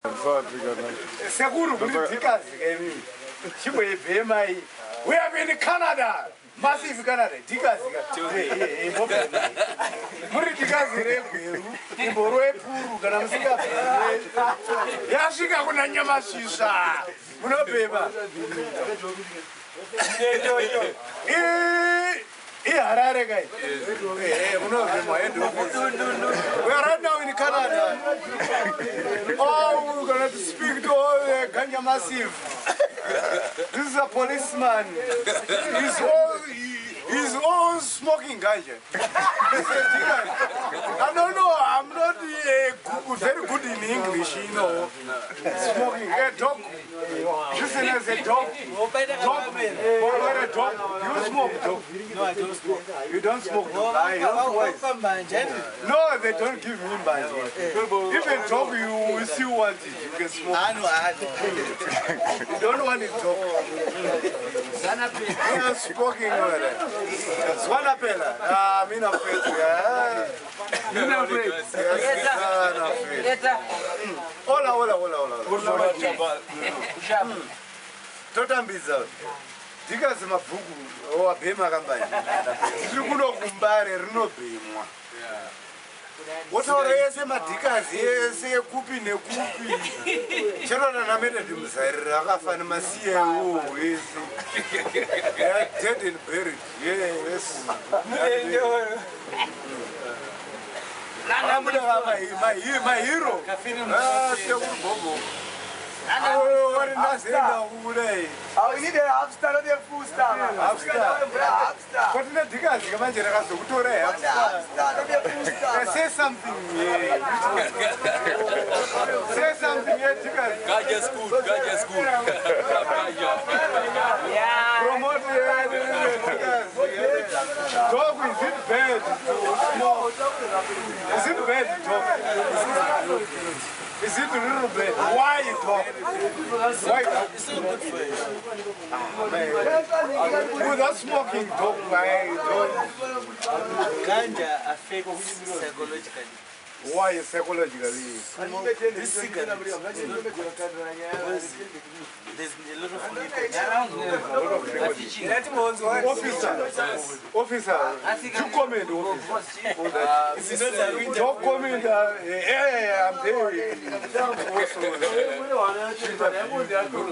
We have been in Canada. Massive Canada. Tigas. Harare guy. We are right now in Canada. Oh, we're going to speak to all the Ganja Massive. This is a policeman. He's all smoking ganja. I don't know, I'm not very good in English, you know. Smoking a dog. Listen as a dog. Dog. What a dog. You smoke dog. No, I don't smoke. You don't smoke dog. No, they don't give me banji. If a dog you still want it, you can smoke. You don't want it dog. You are smoking over there. Swana pela. Mina afraid. Mina afraid. Hola. Totambiza. Dikazi mabhuku wabhema kambani. Tiri kuno kumbare rinobhemwa. Wotaura yese madhikazi yese kupi nekupi. Chirona namene ndimuzairira akafana masiyewo wese. Dead and buried. Yes. My hero. What is that? Oh, you need a half star or a full star. Half star. What is that? Say something. Say something. Gaja's good. Yeah. Promote dog, is it bad? Is it bad, dog? Is it a little bit? Why you talk? Why? It's so good for you. Without smoking, talk. Ganja affects psychologically. Why psychologically? This cigarette. There's a lot of Officer, you comment. Don't comment. I'm there.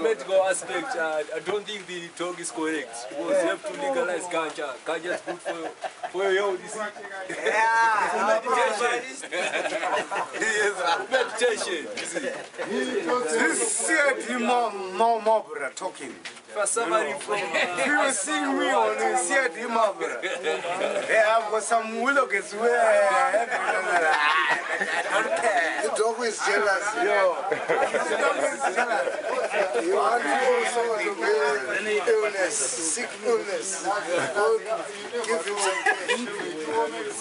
Medical aspect, I don't think the talk is correct. Because you have to legalize ganja. Ganja is good for your meditation. This is more talking. For somebody from you see me on CID Mabra. I've got some willows where the dog is jealous. The dog is jealous. You want to also any illness, sick illness. Give him some.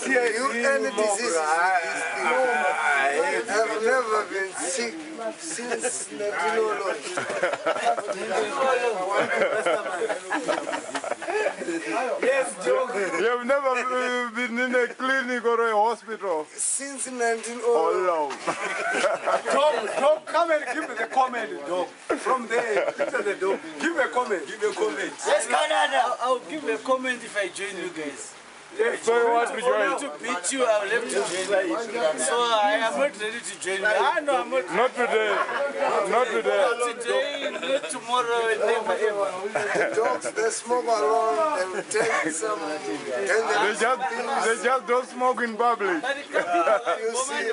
You any disease. I've never been sick since Yes, Joe. You've never been in a clinic or a hospital? Since 1900. Dog, come and give me the comment, dog. From there, picture the dog. Give me a comment. Yes, Canada. I'll give a comment if I join you guys. So you want to join? To beat you, I'll have to join you. So I am not ready to join you. I know I'm not. Not today. Not today. Not today, not tomorrow, never ever. The dogs, they smoke alone. They will take some. They just don't smoke in public. You see.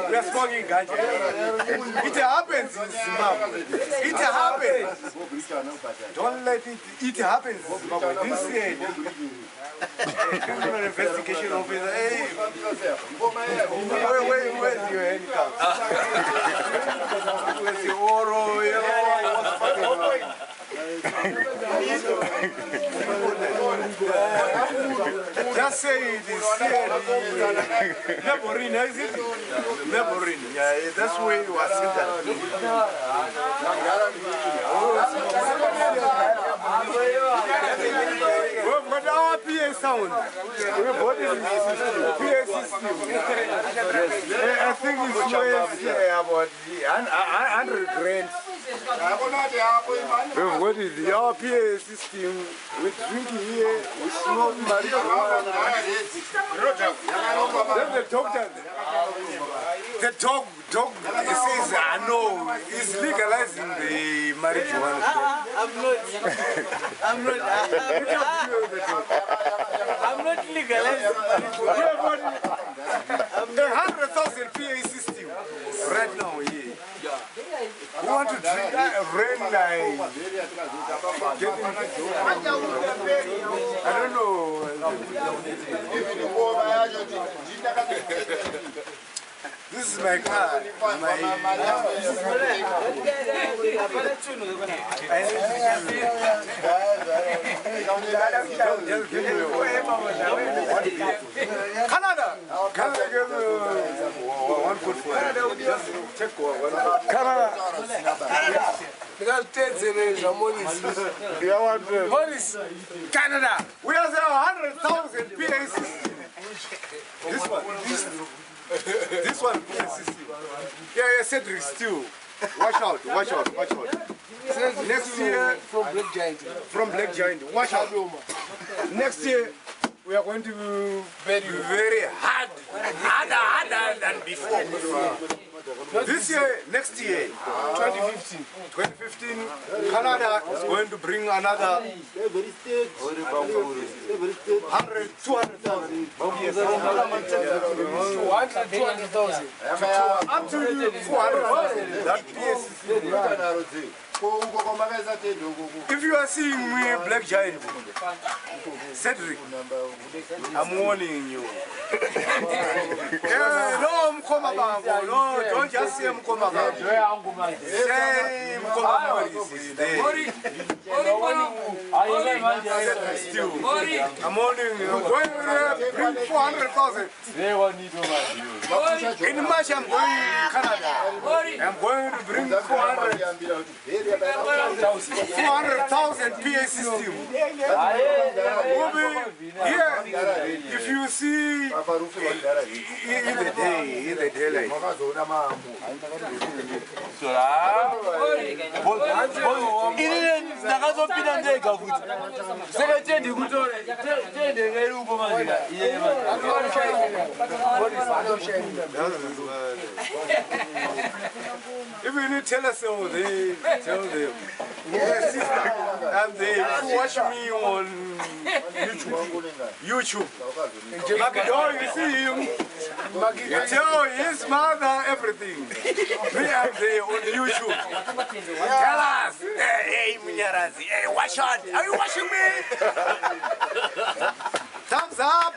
We are smoking ganja. It happens in Zimbabwe. It happens. Don't let it happens in Zimbabwe. This is criminal investigation officer. Hey, where's your handcuff? Where's your oral? Just say it is Meborine, is it? Meborine, yeah, that's where you are sitting. sound. We bought it in PA system. I think it's about 100 grand. We bought it our PA system. We drink here, we smoke marijuana. Then the dog says, I know, he's legalizing the marijuana. I'm not legalizing. 100,000 PA system right now here. We want to drink rain like I don't know. This is my car. Canada. One foot for it. Just check one. Canada. Canada. We have 100,000 PAC. This one. This one PA system. Yeah, Cedric still. Watch out. Next year from Black Giant. Watch out. Next year we are going to be very harder than before. This year, next year, 2015, Canada is going to bring another 100, 200,000. 200,000. Up to 400,000. That PS. If you are seeing me, Black Giant, Cedric, I'm warning you. No, no, don't just say Mkomabango. Say Mkomabango is there. I'm warning you. Going to bring 400,000. In March, I'm going to Canada. I'm going to bring 400,000 PA system. Here, if you see in the daylight. If you need to tell us so, they tell them. Yes, and they watch me on YouTube. Mado, you see him. You tell his mother everything. Me, I'm there on YouTube. Tell us, hey, Munyarazi, hey, watch out. Are you watching me? Thumbs up.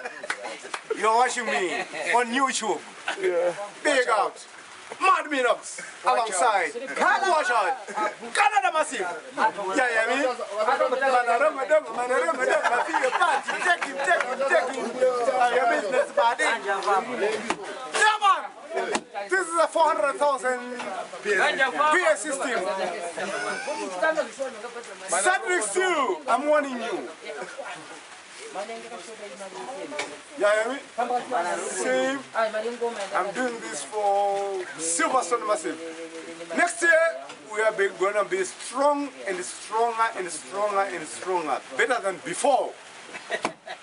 You're watching me on YouTube. Big out. Mad Minox alongside. Watch out. Canada massive. Yeah, me. Take him. Your business body. Yeah, man. This is a 400,000 PA system. Cedric still, I'm warning you. Yeah, see, I'm doing this for Silverstone Massive. Next year, we are going to be strong and stronger and stronger and stronger. Better than before.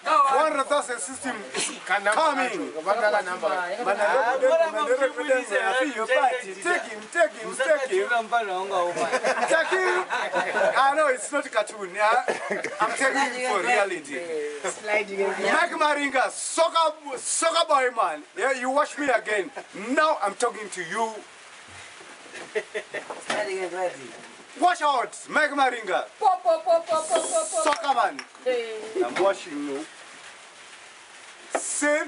400,000 system is coming. Take him. I know it's not a cartoon. Yeah? I'm taking it for reality. Mike Maringa, soccer boy man. Yeah, you watch me again. Now I'm talking to you. Watch out, Mike Maringa. Soccer man. I'm watching you. See,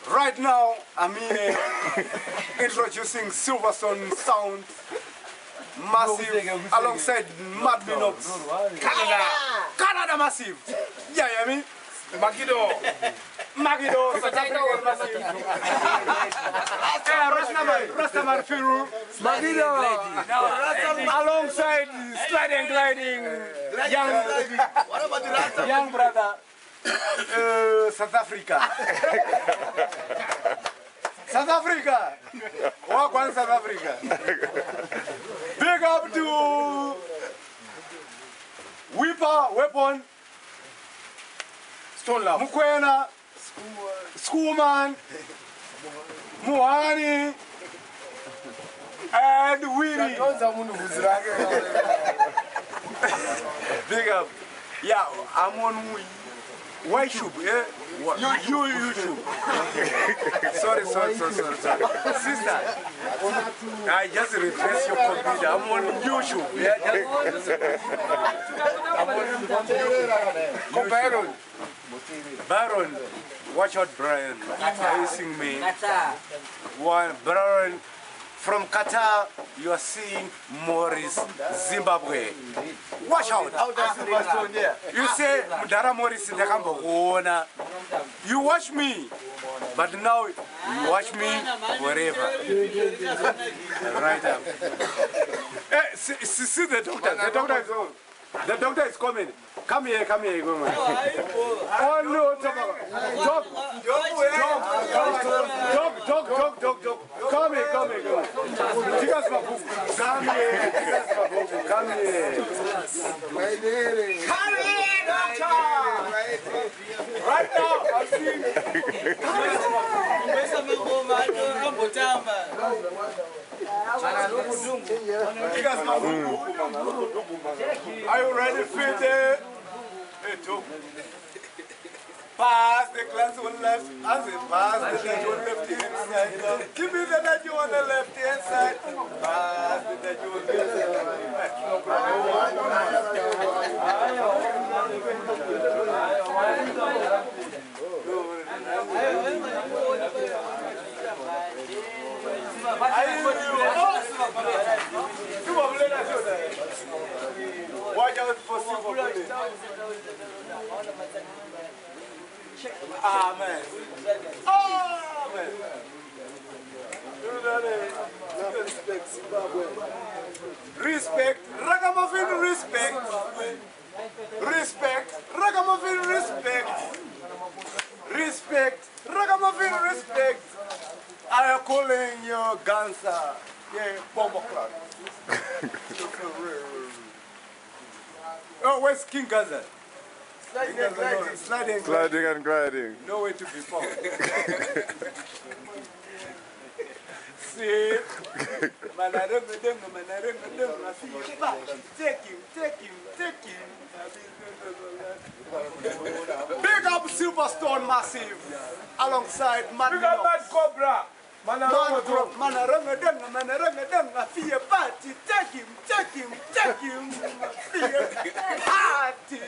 right now I'm here introducing Silverstone Sound Massive alongside Mad Minox. Canada Massive. Yeah, you mean? Magido, South African Massive. Rastaman Firu. Magido. Alongside sliding gliding. Young brother. South Africa. South Africa. Walk on South Africa. Big up to Whipper, Weapon, Stone Love. Mukwena, Schoolman, Muhani, and Willie. Big up. Yeah, I'm on Why should eh? You should. Sorry. Sister, I just refresh your computer. I'm on YouTube. Yeah, I'm on YouTube. Baron, watch out, Brian. Facing me. One, Baron. From Qatar, you are seeing Morris, Zimbabwe. Watch out. You say, Dara Morris, you watch me, but now you watch me forever. Right up. See the doctor. The doctor is coming. Come here. Oh no, Dog. Come here. Come here. Right now, I'm seeing. Are you ready for the pass the glass on left? As it pass the net on left hand side. Give me the net you on the left hand side. Pass the net you on the left Watch out for Zimbabwe. Amen. Respect Zimbabwe. Respect. Ragamuffin respect. Respect. Ragamuffin respect. Respect. Ragamuffin respect. I am calling you Gansa. Yeah, bomber clock. Oh, where's King Gaza? Sliding and gliding. Nowhere to be found. See? Take him. Big up Silverstone Massive alongside Mado. Big up Mad Cobra. Manaranga, fear party, take him, fear party.